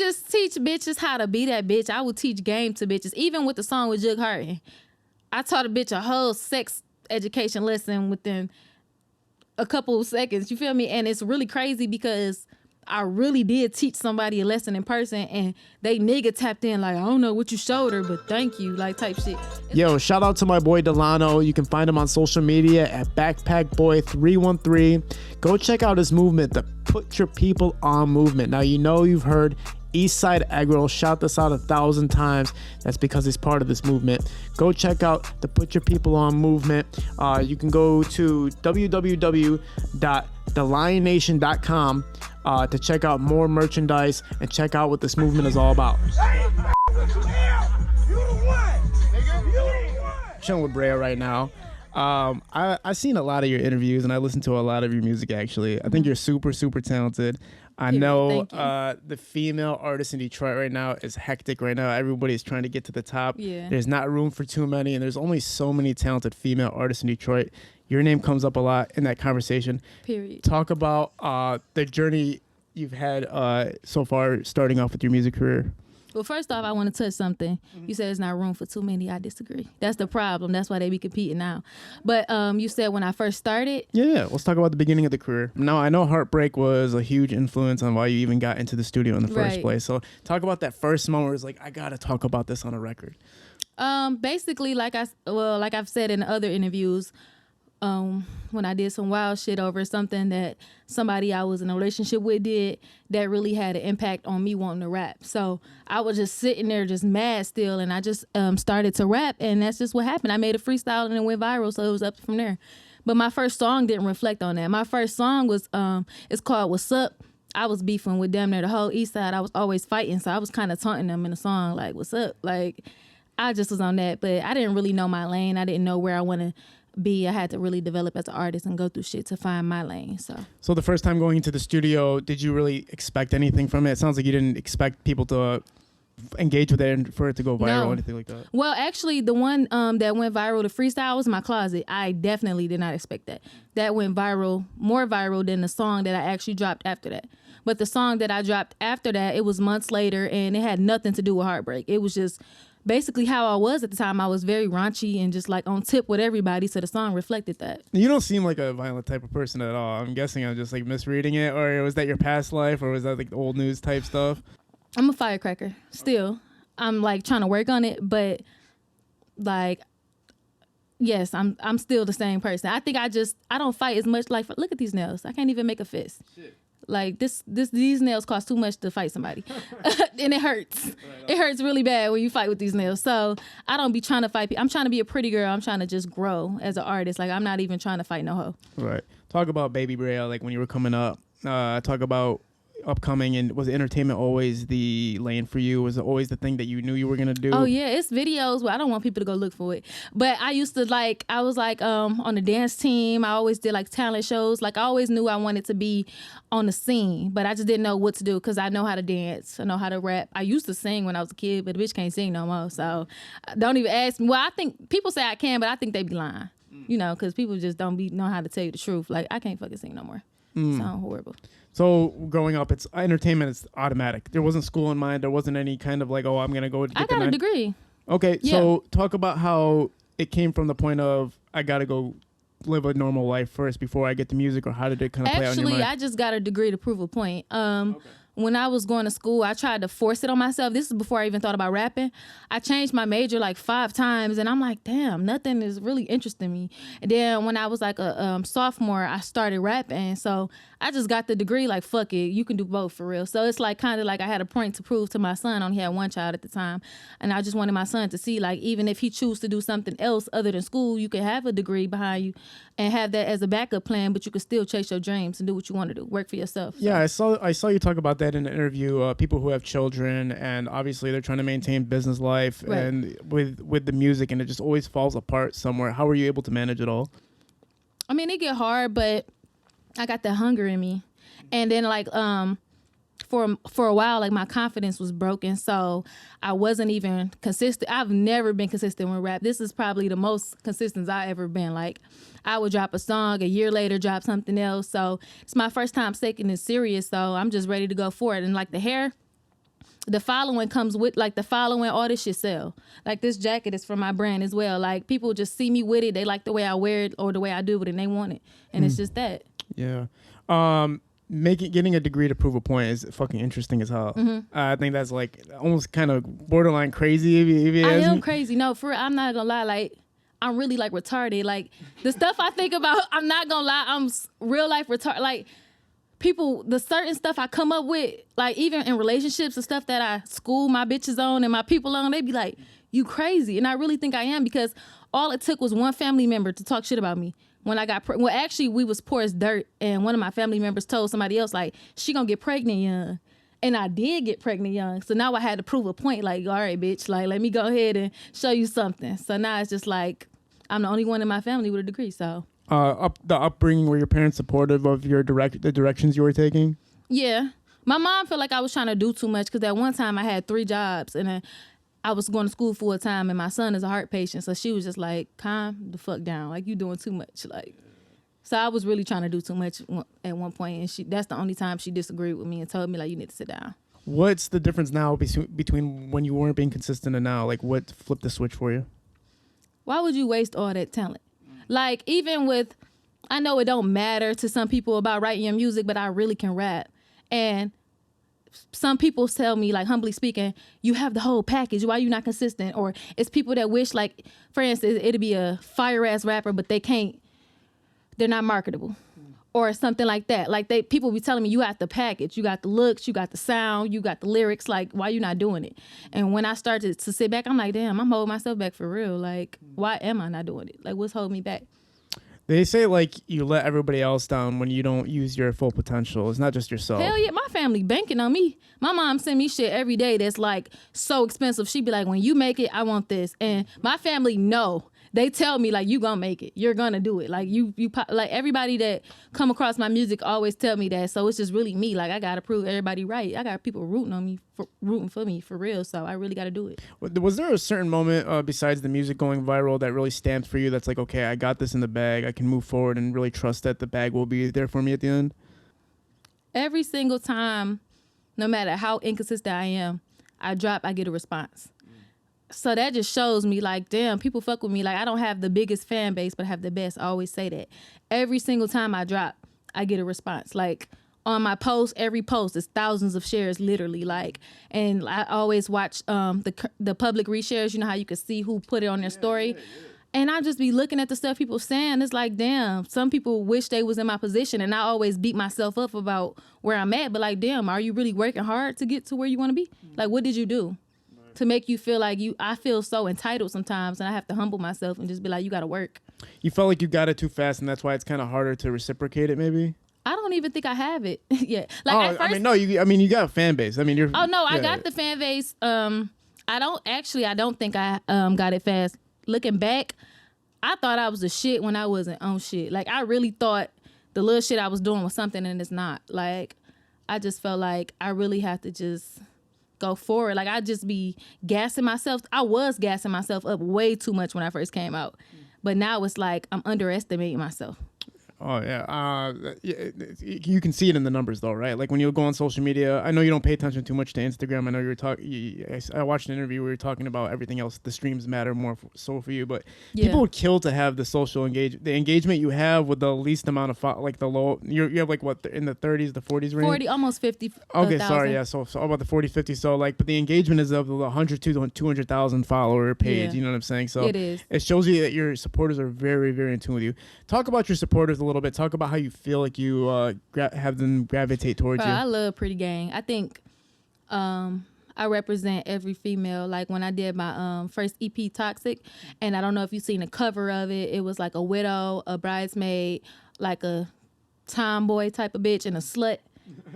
just teach bitches how to be that bitch. I would teach game to bitches. Even with the song with Jug Harton, I taught a bitch a whole sex education lesson within a couple of seconds. You feel me? And it's really crazy because I really did teach somebody a lesson in person, and they nigga tapped in like, I don't know what you showed her, but thank you, like type shit. Yo, shout out to my boy Delano. You can find him on social media at BackpackBoy313. Go check out his movement, the Put Your People On movement. Now, you know you've heard Eastside Aggro shout this out 1,000 times. That's because he's part of this movement. Go check out the Put Your People On movement. You can go to www.thelionnation.com to check out more merchandise and check out what this movement is all about. Chilling with Brayah right now. I've seen a lot of your interviews and I listen to a lot of your music actually. I think you're super, super talented. I know the female artist in Detroit right now is hectic right now. Everybody's trying to get to the top. Yeah. There's not room for too many, and there's only so many talented female artists in Detroit. Your name comes up a lot in that conversation. Period. Talk about the journey you've had so far starting off with your music career. Well, first off, I want to touch something. You said there's not room for too many. I disagree. That's the problem. That's why they be competing now. But you said when I first started. Yeah, let's talk about the beginning of the career. Now, I know Heartbreak was a huge influence on why you even got into the studio in the first place. So talk about that first moment where it's like, I got to talk about this on a record. Basically, like I've said in other interviews, when I did some wild shit over something that somebody I was in a relationship with did that really had an impact on me wanting to rap. So I was just sitting there just mad still, and I just started to rap, and that's just what happened. I made a freestyle and it went viral, so it was up from there. But my first song didn't reflect on that. My first song was it's called What's Up. I was beefing with damn near the whole East Side. I was always fighting, so I was kind of taunting them in the song like, what's up? Like, I just was on that, but I didn't really know my lane. I didn't know where I want to be. I had to really develop as an artist and go through shit to find my lane. So the first time going into the studio, did you really expect anything from it? It sounds like you didn't expect people to engage with it and for it to go viral or anything like that. Well, actually, the one that went viral, the freestyle, was in my closet. I definitely did not expect that. That went viral, more viral than the song that I actually dropped after that. But the song that I dropped after that, it was months later, and it had nothing to do with Heartbreak. It was just basically how I was at the time. I was very raunchy and just like on tip with everybody, so the song reflected that. You don't seem like a violent type of person at all. I'm guessing I'm just like misreading it, or was that your past life, or was that like old news type stuff? I'm a firecracker still. I'm like trying to work on it, but like, yes, I'm still the same person. I think I don't fight as much. Like, look at these nails. I can't even make a fist. Shit. Like these nails cost too much to fight somebody. And it hurts. It hurts really bad when you fight with these nails. So I don't be trying to fight people. I'm trying to be a pretty girl. I'm trying to just grow as an artist. Like, I'm not even trying to fight no hoe. Right. Talk about Baby Brayah, like when you were coming up. Talk about upcoming, and was entertainment always the lane for you? Was it always the thing that you knew you were gonna do? Oh yeah, it's videos. Well, I don't want people to go look for it, but I used to I was on the dance team. I always did like talent shows. Like, I always knew I wanted to be on the scene, but I just didn't know what to do because I know how to dance, I know how to rap. I used to sing when I was a kid, but the bitch can't sing no more, so don't even ask me. Well, I think people say I can, but I think they be lying, you know, because people just don't know how to tell you the truth. Like, I can't fucking sing no more. Sound horrible. So growing up, it's entertainment. It's automatic. There wasn't school in mind. There wasn't any kind of like, oh, I'm gonna go. I got a degree. Okay, yeah. So talk about how it came from the point of I gotta go live a normal life first before I get to music, or how did it kind of play out in your mind? Actually, I just got a degree to prove a point. When I was going to school, I tried to force it on myself. This is before I even thought about rapping. I changed my major like 5 times, and I'm like, damn, nothing is really interesting me. And then when I was like a sophomore, I started rapping. So I just got the degree, like, fuck it, you can do both for real. So it's like kind of like I had a point to prove to my son. I only had one child at the time. And I just wanted my son to see, like, even if he chooses to do something else other than school, you can have a degree behind you and have that as a backup plan, but you can still chase your dreams and do what you want to do, work for yourself. So. Yeah, I saw you talk about that in an interview. People who have children, and obviously they're trying to maintain business life, right, and with the music, and it just always falls apart somewhere. How were you able to manage it all? I mean, it get hard, but I got that hunger in me. And then like for a while, like, my confidence was broken, so I wasn't even consistent. I've never been consistent with rap. This is probably the most consistent I ever been. Like, I would drop a song, a year later drop something else. So it's my first time taking it serious, so I'm just ready to go for it. And like the hair, the following comes with, like, the following, all this shit sell. Like, this jacket is from my brand as well. Like, people just see me with it. They like the way I wear it or the way I do it, and they want it. And it's just that. Yeah. Getting a degree to prove a point is fucking interesting as hell. I think that's like almost kind of borderline crazy. If you I ask am me. crazy. No, for real, I'm not gonna lie. Like, I'm really like retarded. Like, the stuff I think about, I'm not gonna lie, I'm real life retarded. Like, people, the certain stuff I come up with, like, even in relationships, the stuff that I school my bitches on and my people on, they be like, you crazy. And I really think I am, because all it took was one family member to talk shit about me. When I got well, actually, we was poor as dirt, and one of my family members told somebody else, like, she gonna get pregnant young. And I did get pregnant young. So now I had to prove a point, like, all right, bitch, like, let me go ahead and show you something. So now it's just like, I'm the only one in my family with a degree, so. The upbringing, were your parents supportive of your the directions you were taking? Yeah. My mom felt like I was trying to do too much, because at one time I had 3 jobs, and then I was going to school full time, and my son is a heart patient. So she was just like, calm the fuck down. Like, you doing too much. Like, so I was really trying to do too much at one point, and that's the only time she disagreed with me and told me, like, you need to sit down. What's the difference now between when you weren't being consistent and now? Like, what flipped the switch for you? Why would you waste all that talent? Like, even with, I know it don't matter to some people about writing your music, but I really can rap. And some people tell me, like, humbly speaking, you have the whole package. Why you not consistent? Or it's people that wish, like, for instance, it'd be a fire-ass rapper, but they're not marketable. Or something like that. Like, people be telling me, you got the package, you got the looks, you got the sound, you got the lyrics. Like, why you not doing it? And when I started to sit back, I'm like, damn, I'm holding myself back for real. Like, why am I not doing it? Like, what's holding me back? They say, like, you let everybody else down when you don't use your full potential. It's not just yourself. Hell yeah, my family banking on me. My mom send me shit every day that's, like, so expensive. She be like, when you make it, I want this. And my family know. They tell me, like, you gonna make it. You're gonna do it. Like, like, everybody that come across my music always tell me that. So it's just really me. Like, I gotta prove everybody right. I got people rooting for me for real. So I really gotta do it. Was there a certain moment besides the music going viral that really stamped for you? That's like, okay, I got this in the bag. I can move forward and really trust that the bag will be there for me at the end. Every single time, no matter how inconsistent I am, I get a response. So that just shows me, like, damn, people fuck with me. Like, I don't have the biggest fan base, but I have the best. I always say that. Every single time I drop, I get a response. Like, on my post, every post is thousands of shares, literally. Like, and I always watch the public reshares. You know how you can see who put it on their story? And I just be looking at the stuff people saying. It's like, damn, some people wish they was in my position. And I always beat myself up about where I'm at. But, like, damn, are you really working hard to get to where you want to be? Like, what did you do to make you feel like I feel so entitled sometimes, and I have to humble myself and just be like, you got to work. You felt like you got it too fast, and that's why it's kind of harder to reciprocate it, maybe? I don't even think I have it yet. Like, at first, you got a fan base. I mean, you're. Oh, no, I got the fan base. I don't think I got it fast. Looking back, I thought I was a shit when I wasn't on shit. Like, I really thought the little shit I was doing was something, and it's not. Like, I just felt like I really have to just go forward. Like, I just be gassing myself. I was gassing myself up way too much when I first came out. But now it's like I'm underestimating myself. Oh, yeah. You can see it in the numbers, though, right? Like, when you go on social media, I know you don't pay attention too much to Instagram. I know you were talking. I watched an interview where you were talking about everything else. The streams matter more so for you, but people would kill to have the social engagement. The engagement you have with the least amount of like the low. You have like what in the 30s, the 40s range. 40, almost 50. Okay, sorry, yeah. So about the 40, 50. So like, but the engagement is of the 100 to 200,000 follower page. You know what I'm saying? So it is. It shows you that your supporters are very, very in tune with you. Talk about your supporters a little bit. Talk about how you feel like you have them gravitate towards you. I love Pretty Gang. I think I represent every female. Like, when I did my first EP, Toxic, and I don't know if you've seen the cover of it. It was like a widow, a bridesmaid, like a tomboy type of bitch, and a slut.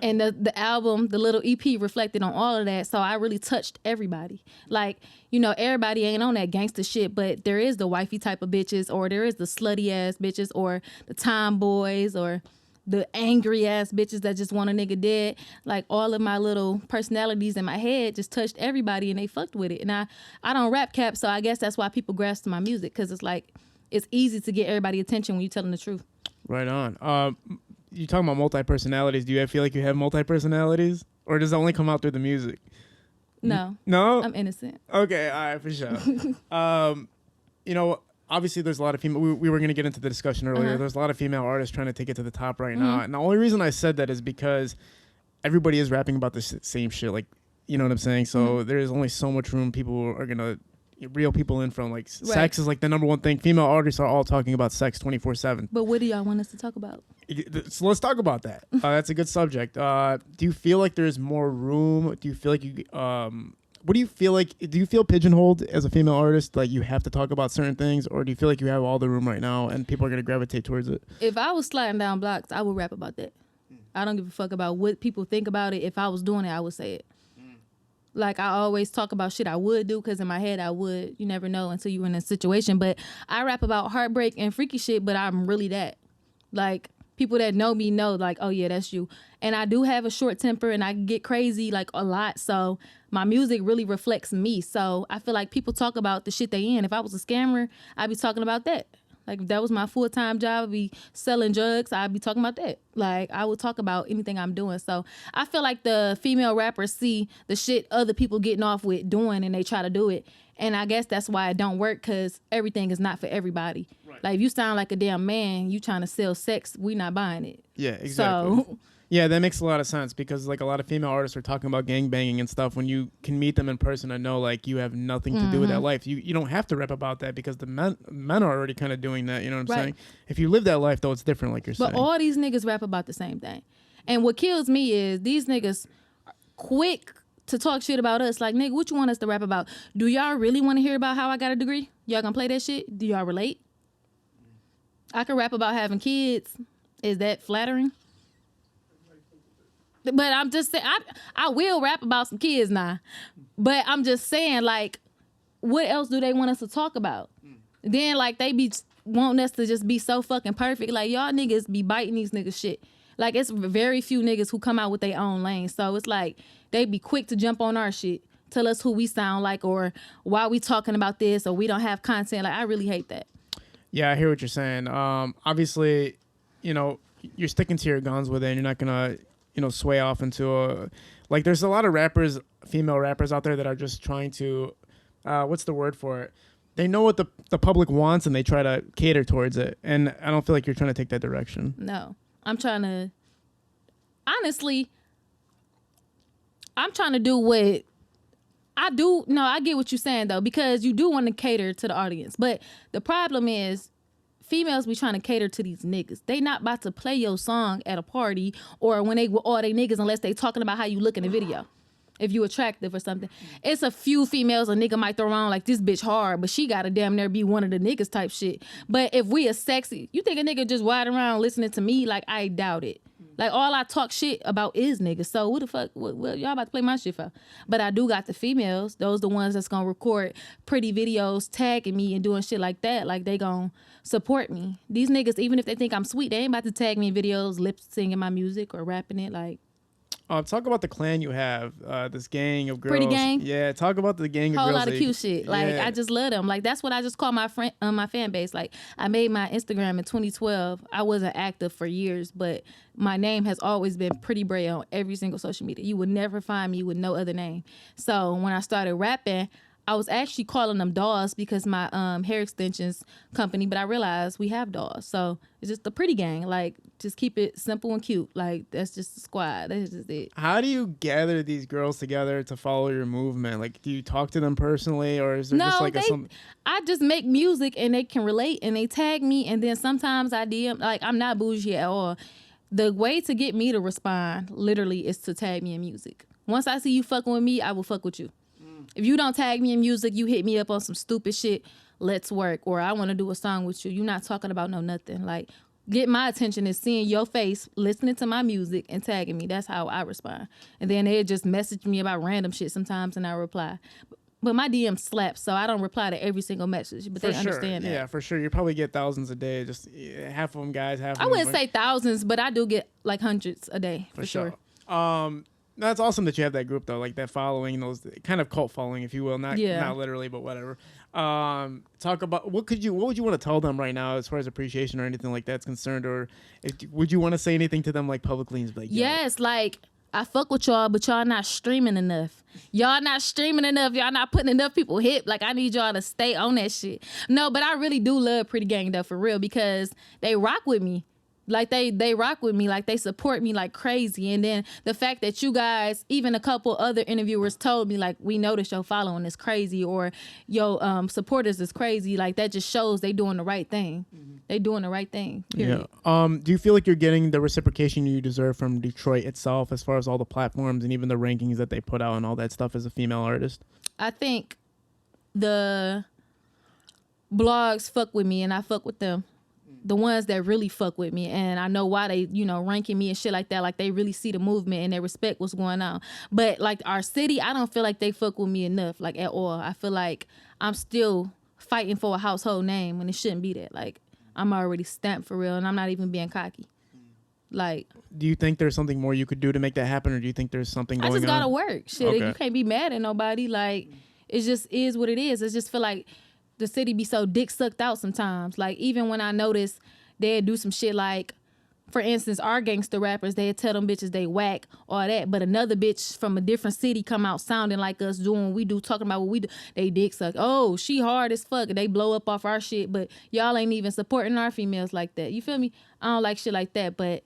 And the album, the little EP, reflected on all of that. So I really touched everybody. Like, you know, everybody ain't on that gangster shit, but there is the wifey type of bitches, or there is the slutty ass bitches, or the tomboys, or the angry ass bitches that just want a nigga dead. Like, all of my little personalities in my head just touched everybody, and they fucked with it. And I don't rap cap, so I guess that's why people grasp to my music, because it's like, it's easy to get everybody attention when you telling the truth. Right on. You talking about multi-personalities. Do you feel like you have multi-personalities? Or does it only come out through the music? No. No? I'm innocent. Okay, all right, for sure. You know, obviously there's a lot of female, we were going to get into the discussion earlier. There's a lot of female artists trying to take it to the top right now. And the only reason I said that is because everybody is rapping about the same shit. Like, you know what I'm saying? So there's only so much room people are going to reel people in from. Like, sex is like the number one thing. Female artists are all talking about sex 24/7. But what do y'all want us to talk about? So let's talk about that. That's a good subject. Do you feel like there's more room? Do you feel like you... what do you feel like? Do you feel pigeonholed as a female artist? Like you have to talk about certain things, or do you feel like you have all the room right now and people are gonna gravitate towards it? If I was sliding down blocks, I would rap about that. I don't give a fuck about what people think about it. If I was doing it, I would say it. Like I always talk about shit I would do because in my head I would. You never know until you're in a situation. But I rap about heartbreak and freaky shit. But I'm really that. Like people that know me know, like, oh yeah, that's you. And I do have a short temper and I get crazy like a lot. So my music really reflects me. So I feel like people talk about the shit they in. If I was a scammer, I'd be talking about that. Like if that was my full-time job, I'd be selling drugs, I'd be talking about that. Like I would talk about anything I'm doing. So I feel like the female rappers see the shit other people getting off with doing and they try to do it. And I guess that's why it don't work because everything is not for everybody. Right. Like if you sound like a damn man, you trying to sell sex, we not buying it. Yeah, exactly. So yeah, that makes a lot of sense because like a lot of female artists are talking about gangbanging and stuff. When you can meet them in person and know like you have nothing to do with that life, you don't have to rap about that because the men are already kind of doing that. You know what I'm saying? If you live that life though, it's different. Like you're saying. But all these niggas rap about the same thing, and what kills me is these niggas quick to talk shit about us. Like nigga, what you want us to rap about? Do y'all really want to hear about how I got a degree? Y'all gonna play that shit? Do y'all relate? I can rap about having kids. Is that flattering? But I'm just saying, I will rap about some kids now. But I'm just saying, like, what else do they want us to talk about? Then, like, they be wanting us to just be so fucking perfect. Like, y'all niggas be biting these niggas shit. Like, it's very few niggas who come out with their own lane. So it's like, they be quick to jump on our shit. Tell us who we sound like or why we talking about this or we don't have content. Like, I really hate that. Yeah, I hear what you're saying. Obviously, you know, you're sticking to your guns with it and you're not going to, you know, sway off into a... Like, there's a lot of rappers, female rappers out there that are just trying to... what's the word for it? They know what the public wants and they try to cater towards it. And I don't feel like you're trying to take that direction. No. I'm trying to... Honestly, I'm trying to do what... I do... No, I get what you're saying, though, because you do want to cater to the audience. But the problem is... Females be trying to cater to these niggas. They not about to play your song at a party or when they with all they niggas unless they talking about how you look in the video. If you attractive or something. It's a few females a nigga might throw around like this bitch hard, but she gotta damn near be one of the niggas type shit. But if we are sexy, you think a nigga just riding around listening to me? Like, I doubt it. Like, all I talk shit about is niggas. So what the fuck, what y'all about to play my shit for? But I do got the females. Those the ones that's gonna record pretty videos, tagging me and doing shit like that. Like, they gonna support me. These niggas, even if they think I'm sweet, they ain't about to tag me in videos, lip singing my music or rapping it. Like, talk about the clan you have, this gang of girls. Pretty gang? Yeah, talk about the gang of girls. Whole lot of cute shit. Like, I just love them. Like, that's what I just call my friend, my fan base. Like, I made my Instagram in 2012. I wasn't active for years, but my name has always been Pretty Brayah on every single social media. You would never find me with no other name. So when I started rapping, I was actually calling them dolls because my hair extensions company, but I realized we have dolls. So it's just the Pretty Gang. Like, just keep it simple and cute. Like, that's just the squad. That's just it. How do you gather these girls together to follow your movement? Like, do you talk to them personally or is there just like I just make music and they can relate and they tag me and then sometimes I DM. Like, I'm not bougie at all. The way to get me to respond literally is to tag me in music. Once I see you fucking with me, I will fuck with you. If you don't tag me in music, you hit me up on some stupid shit, let's work. Or I want to do a song with you. You're not talking about no nothing. Like, get my attention is seeing your face, listening to my music, and tagging me. That's how I respond. And then they just message me about random shit sometimes, and I reply. But my DM slaps, so I don't reply to every single message. But they understand that. Yeah, for sure. You probably get thousands a day. Just half of them guys, half of them. I wouldn't say thousands, but I do get like hundreds a day, for sure. That's awesome that you have that group though, like that following, those kind of cult following, if you will, not literally, but whatever. Talk about what would you want to tell them right now as far as appreciation or anything like that's concerned, or would you want to say anything to them like publicly? Like, yes, like I fuck with y'all, but y'all not streaming enough. Y'all not streaming enough. Y'all not putting enough people hip. Like, I need y'all to stay on that shit. No, but I really do love Pretty Gang, though, for real, because they rock with me. Like, they rock with me. Like, they support me like crazy. And then the fact that you guys, even a couple other interviewers told me, like, we noticed your following is crazy, or your supporters is crazy. Like, that just shows they doing the right thing. They doing the right thing, period. Yeah. Do you feel like you're getting the reciprocation you deserve from Detroit itself, as far as all the platforms and even the rankings that they put out and all that stuff as a female artist? I think the blogs fuck with me and I fuck with them. The ones that really fuck with me, and I know why they, ranking me and shit like that. Like, they really see the movement and they respect what's going on. But like our city, I don't feel like they fuck with me enough, like, at all. I feel like I'm still fighting for a household name when it shouldn't be that. Like, I'm already stamped for real, and I'm not even being cocky. Like, do you think there's something more you could do to make that happen, or do you think there's something going on? I just gotta work. Shit, Okay. You can't be mad at nobody. Like, it just is what it is. It just feel like the city be so dick sucked out sometimes. Like, even when I notice they'd do some shit like, for instance, our gangster rappers, they'd tell them bitches they whack, all that, but another bitch from a different city come out sounding like us, doing what we do, talking about what we do, they dick suck. Oh, she hard as fuck. They blow up off our shit, but y'all ain't even supporting our females like that. You feel me? I don't like shit like that, but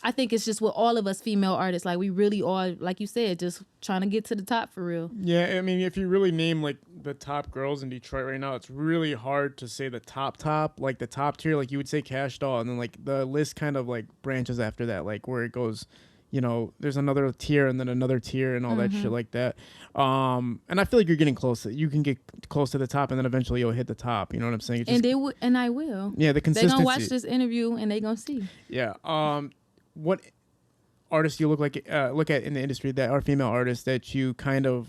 I think it's just with all of us female artists, like, we really are, like you said, just trying to get to the top for real. Yeah, I mean, if you really name, like, the top girls in Detroit right now, it's really hard to say the top, like, the top tier. Like, you would say Cash Doll, and then, like, the list kind of, like, branches after that, like, where it goes, there's another tier and then another tier and all that shit like that. And I feel like you're getting close. You can get close to the top, and then eventually you'll hit the top. You know what I'm saying? It's just, and I will. Yeah, the consistency. They gonna watch this interview, and they gonna see. Yeah. What artists do you look at in the industry that are female artists that you kind of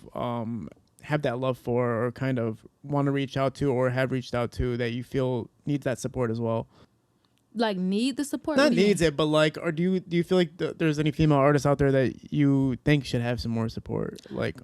have that love for, or kind of want to reach out to, or have reached out to, that you feel needs that support as well? Like, need the support? Not needs it, but like, or do you feel like there's any female artists out there that you think should have some more support? Like,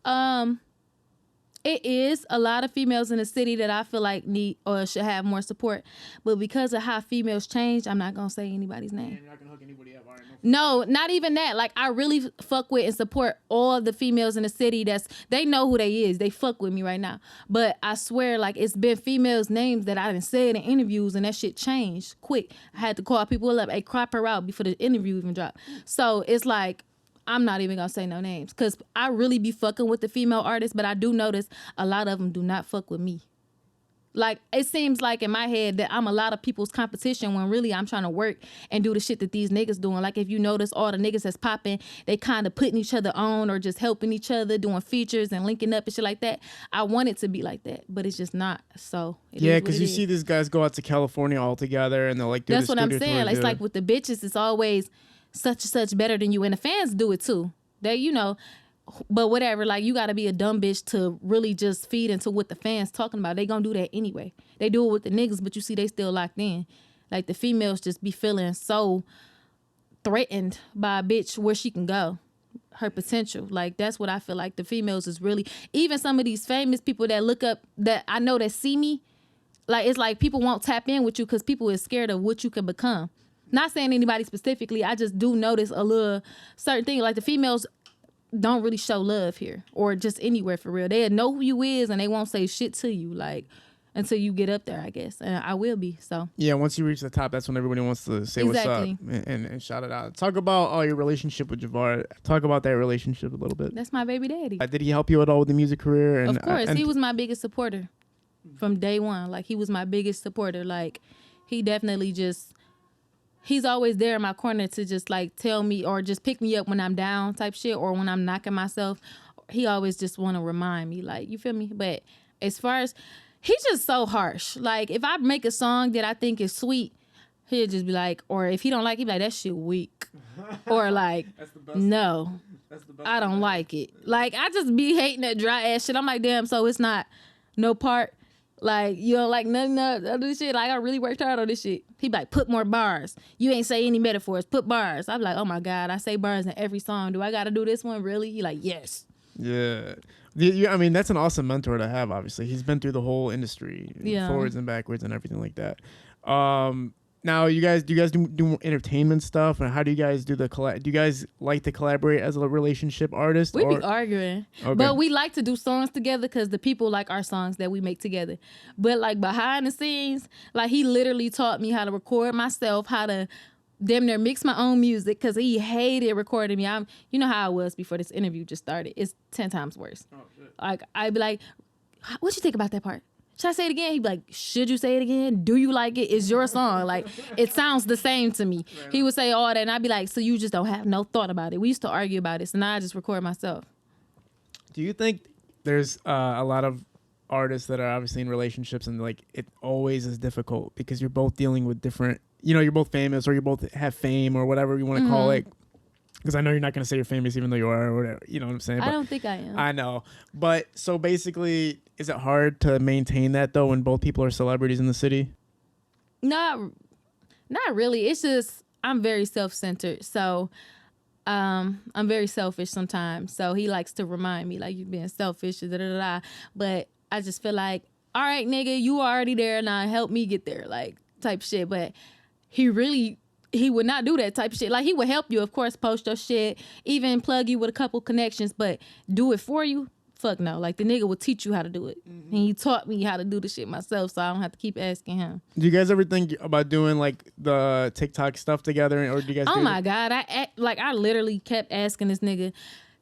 it is a lot of females in the city that I feel like need or should have more support, but because of how females change, I'm not gonna say anybody's name. you're not gonna hook anybody up, No, not even that. Like, I really fuck with and support all of the females in the city they know who they is. They fuck with me right now. But I swear, like, it's been females' names that I done said in interviews, and that shit changed quick. I had to call people up, hey, crop her out before the interview even dropped. So it's like, I'm not even gonna say no names, because I really be fucking with the female artists, but I do notice a lot of them do not fuck with me. Like, it seems like in my head that I'm a lot of people's competition, when really I'm trying to work and do the shit that these niggas doing. Like, if you notice, all the niggas that's popping, they kind of putting each other on, or just helping each other, doing features and linking up and shit like that. I want it to be like that, but it's just not. So yeah, because you see these guys go out to California all together, and they're like, that's what I'm saying. It's like with the bitches, it's always such and such better than you, and the fans do it too. They, but whatever, like, you gotta be a dumb bitch to really just feed into what the fans talking about. They gonna do that anyway. They do it with the niggas, but you see they still locked in. Like, the females just be feeling so threatened by a bitch where she can go, her potential. Like, that's what I feel like. The females is really, even some of these famous people that look up, that I know that see me, like, it's like people won't tap in with you because people is scared of what you can become. Not saying anybody specifically, I just do notice a little certain thing. Like, the females don't really show love here, or just anywhere for real. They know who you is, and they won't say shit to you, like, until you get up there, I guess. And I will be, so. Yeah, once you reach the top, that's when everybody wants to say exactly. What's up and shout it out. Talk about your relationship with Javar. Talk about that relationship a little bit. That's my baby daddy. Did he help you at all with the music career? And, of course, he was my biggest supporter from day one. Like, he was my biggest supporter. Like, he definitely just... He's always there in my corner to just, like, tell me or just pick me up when I'm down type shit, or when I'm knocking myself. He always just want to remind me, like, you feel me? But as far as, he's just so harsh. Like, if I make a song that I think is sweet, he'll just be like, or if he don't like it, he'll be like, that shit weak. Or like, no, I don't like it. Like, I just be hating that dry ass shit. I'm like, damn, so it's not no part. Like, you don't like none of this shit. Like, I really worked hard on this shit. He be like, put more bars. You ain't say any metaphors. Put bars. I'm like, oh my God, I say bars in every song. Do I got to do this one? Really? He like, yes. Yeah. I mean, that's an awesome mentor to have, obviously. He's been through the whole industry, forwards and backwards and everything like that. Now, do you guys do entertainment stuff, or how do you guys do the do you guys like to collaborate as a relationship artist? We be arguing, Okay. but we like to do songs together because the people like our songs that we make together. But like behind the scenes, like he literally taught me how to record myself, how to damn near mix my own music because he hated recording me. You know how I was before this interview just started. It's 10 times worse. Oh, shit. Like I'd be like, "What you think about that part? Should I say it again?" He'd be like, "Should you say it again? Do you like it? It's your song. Like, it sounds the same to me." Right. He would say all that, and I'd be like, "So you just don't have no thought about it." We used to argue about it, so now I just record myself. Do you think there's a lot of artists that are obviously in relationships and like it always is difficult because you're both dealing with different, you're both famous or you both have fame or whatever you want to call it? Because I know you're not going to say you're famous even though you are or whatever. You know what I'm saying? I don't think I am. I know. But so basically, is it hard to maintain that though when both people are celebrities in the city? Not really. It's just I'm very self-centered. So I'm very selfish sometimes. So he likes to remind me like you're being selfish, da da da. But I just feel like, all right, nigga, you already there. Now help me get there, like type shit. But he would not do that type of shit. Like, he would help you, of course, post your shit, even plug you with a couple connections, but do it for you? Fuck no. Like, the nigga would teach you how to do it. And he taught me how to do the shit myself, so I don't have to keep asking him. Do you guys ever think about doing, like, the TikTok stuff together? Or do you guys my God. I literally kept asking this nigga.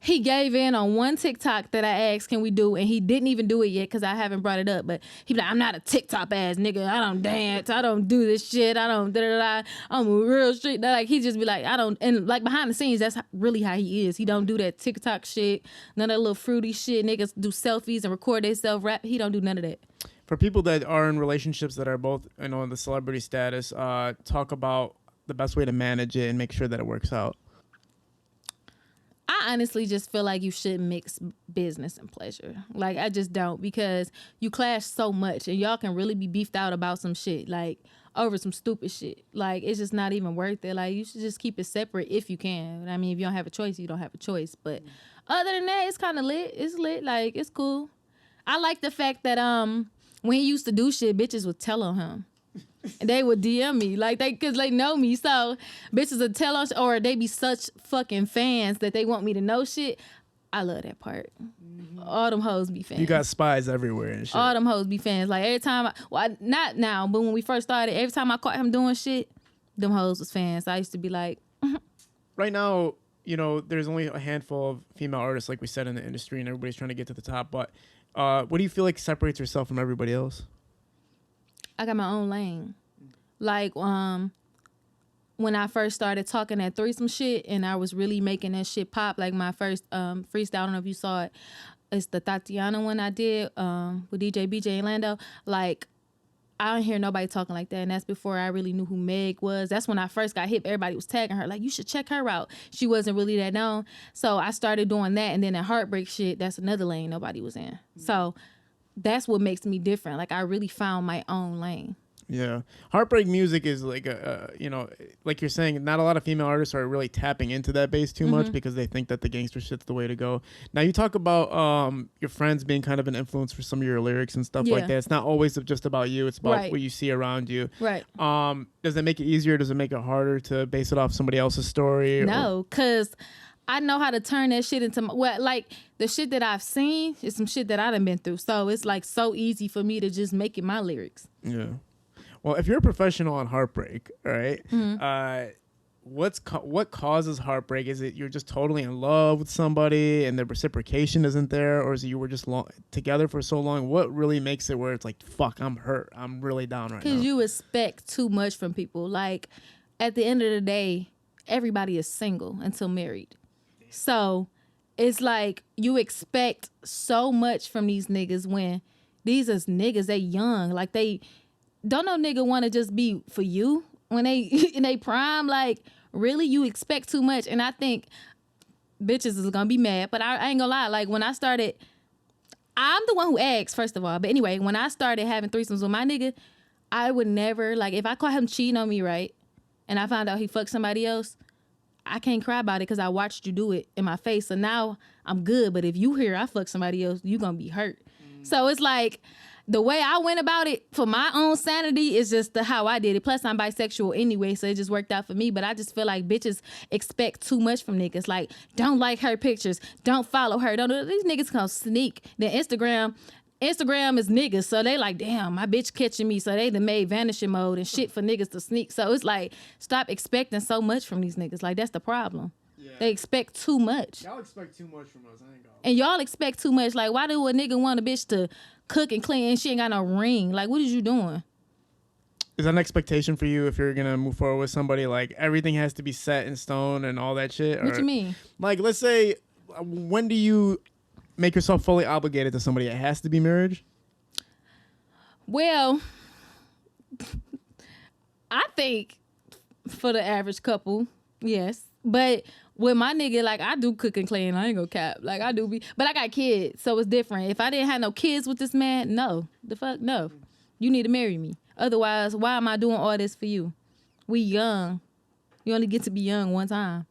He gave in on one TikTok that I asked, can we do? And he didn't even do it yet because I haven't brought it up. But he be like, I'm not a TikTok ass nigga. I don't dance. I don't do this shit. I don't da-da-da. I'm a real street. Like, he just be like, I don't. And like behind the scenes, that's really how he is. He don't do that TikTok shit. None of that little fruity shit. Niggas do selfies and record themselves rap. He don't do none of that. For people that are in relationships that are both, in the celebrity status, talk about the best way to manage it and make sure that it works out. I honestly just feel like you should mix business and pleasure. Like, I just don't, because you clash so much and y'all can really be beefed out about some shit, like over some stupid shit. Like, it's just not even worth it. Like, you should just keep it separate if you can. I mean, if you don't have a choice, you don't have a choice. But other than that, it's kind of lit. It's lit. Like, it's cool. I like the fact that when he used to do shit, bitches would tell on him. And they would DM me because they know me, so bitches would tell us, or they be such fucking fans that they want me to know shit. I love that part. All them hoes be fans. You got spies everywhere and shit. All them hoes be fans. Like, every time, not now, but when we first started, every time I caught him doing shit, them hoes was fans. I used to be like, Right now, there's only a handful of female artists, like we said, in the industry, and everybody's trying to get to the top. But what do you feel like separates yourself from everybody else? I got my own lane. Like, when I first started talking that threesome shit and I was really making that shit pop, like my first freestyle, I don't know if you saw it, it's the Tatiana one I did with DJ BJ and Lando. Like, I don't hear nobody talking like that, and that's before I really knew who Meg was. That's when I first got hip. Everybody was tagging her, like, you should check her out. She wasn't really that known. So I started doing that, and then that Heartbreak shit, that's another lane nobody was in. So that's what makes me different. Like, I really found my own lane. Yeah. Heartbreak music is like like you're saying, not a lot of female artists are really tapping into that bass too much because they think that the gangster shit's the way to go. Now, you talk about your friends being kind of an influence for some of your lyrics and stuff like that. It's not always just about you. It's about what you see around you. Right. Does it make it easier? Does it make it harder to base it off somebody else's story? No, because I know how to turn that shit into like the shit that I've seen is some shit that I done been through. So it's like so easy for me to just make it my lyrics. Yeah. Well, if you're a professional on Heartbreak, all right, what causes heartbreak? Is it you're just totally in love with somebody and the reciprocation isn't there, or is it you were just together for so long? What really makes it where it's like, fuck, I'm hurt, I'm really down right now? Because you expect too much from people. Like, at the end of the day, everybody is single until married. So it's like you expect so much from these niggas when these is niggas, they young, like they... Don't no nigga want to just be for you when they in they prime. Like, really, you expect too much. And I think bitches is gonna be mad, but I ain't gonna lie. Like, when I started, I'm the one who asked, first of all. But anyway, when I started having threesomes with my nigga, I would never, like, if I caught him cheating on me, right, and I found out he fucked somebody else, I can't cry about it because I watched you do it in my face. So now I'm good. But if you hear I fuck somebody else, you gonna be hurt. So it's like, the way I went about it for my own sanity is just how I did it. Plus, I'm bisexual anyway, so it just worked out for me. But I just feel like bitches expect too much from niggas. Like, don't like her pictures, don't follow her, don't do these niggas come sneak. Then Instagram is niggas, so they like, damn, my bitch catching me. So they done made vanishing mode and shit for niggas to sneak. So it's like, stop expecting so much from these niggas. Like, that's the problem. Yeah. They expect too much. Y'all expect too much from us. I ain't gonna. And y'all expect too much. Like, why do a nigga want a bitch to cook and clean and she ain't got no ring? Like, what is you doing? Is that an expectation for you if you're gonna move forward with somebody? Like, everything has to be set in stone and all that shit? What you mean? Like, let's say, when do you make yourself fully obligated to somebody? It has to be marriage? Well, I think for the average couple, yes. But with my nigga, like, I do cook and clean. I ain't gonna cap. Like, I do be, but I got kids, so it's different. If I didn't have no kids with this man, no. The fuck, no. You need to marry me. Otherwise, why am I doing all this for you? We young. You only get to be young one time.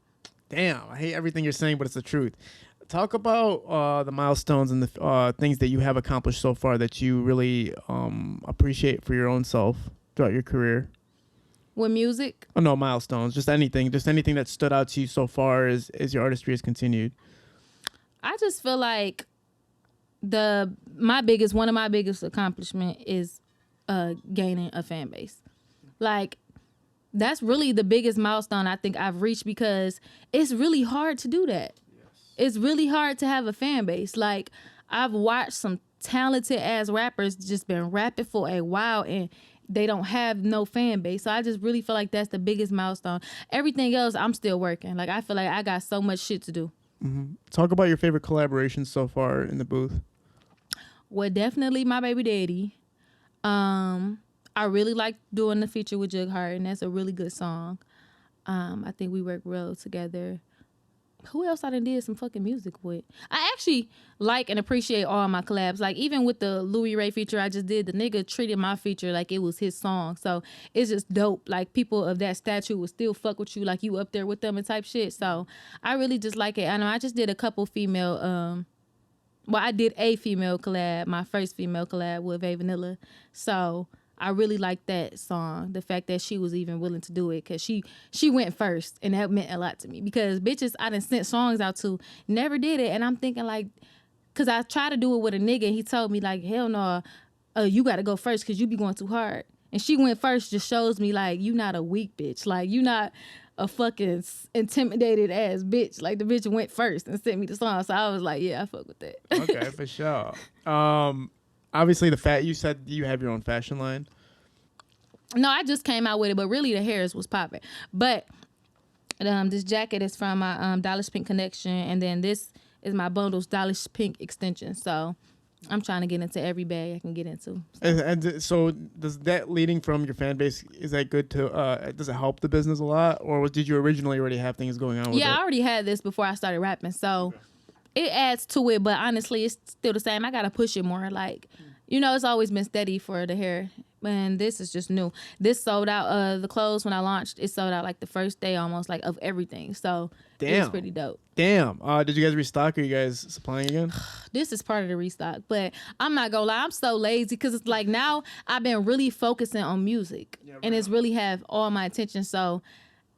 Damn, I hate everything you're saying, but it's the truth. Talk about the milestones and the things that you have accomplished so far that you really appreciate for your own self throughout your career. With music? Oh, no, milestones. Just anything that stood out to you so far as your artistry has continued. I just feel like one of my biggest accomplishment is gaining a fan base. Like, that's really the biggest milestone I think I've reached, because it's really hard to do that. Yes. It's really hard to have a fan base. Like, I've watched some talented ass rappers just been rapping for a while and they don't have no fan base. So I just really feel like that's the biggest milestone. Everything else, I'm still working. Like, I feel like I got so much shit to do. Mm-hmm. Talk about your favorite collaborations so far in the booth. Well, definitely my baby daddy. I really like doing the feature with Jug Heart, and that's a really good song. I think we work well together. Who else I done did some fucking music with? I actually like and appreciate all my collabs. Like, even with the Louis Ray feature I just did, the nigga treated my feature like it was his song. So it's just dope. Like, people of that stature will still fuck with you like you up there with them and type shit. So I really just like it. I know I just did a couple female, I did a female collab, my first female collab with A Vanilla. So I really like that song. The fact that she was even willing to do it, because she went first, and that meant a lot to me. Because bitches I done sent songs out to never did it, and I'm thinking like, because I tried to do it with a nigga, and he told me like, hell no, you got to go first because you be going too hard. And she went first just shows me like, you not a weak bitch. Like, you not a fucking intimidated ass bitch. Like, the bitch went first and sent me the song. So I was like, yeah, I fuck with that. Okay, for sure. Obviously, you said you have your own fashion line. No, I just came out with it, but really the hairs was popping. But this jacket is from my Dollish Pink Connection, and then this is my Bundles Dollish Pink extension. So I'm trying to get into every bag I can get into. And so does that leading from your fan base, is that good to, does it help the business a lot? Or did you originally already have things going on with it? Yeah, I already had this before I started rapping. So it adds to it, but honestly, it's still the same. I got to push it more. Like, it's always been steady for the hair. And this is just new. This sold out, the clothes when I launched, it sold out like the first day almost, like, of everything. So it was pretty dope. Damn. Did you guys restock? Are you guys supplying again? This is part of the restock. But I'm not gonna lie, I'm so lazy because it's like now I've been really focusing on music. Yeah, and it's really have all my attention. So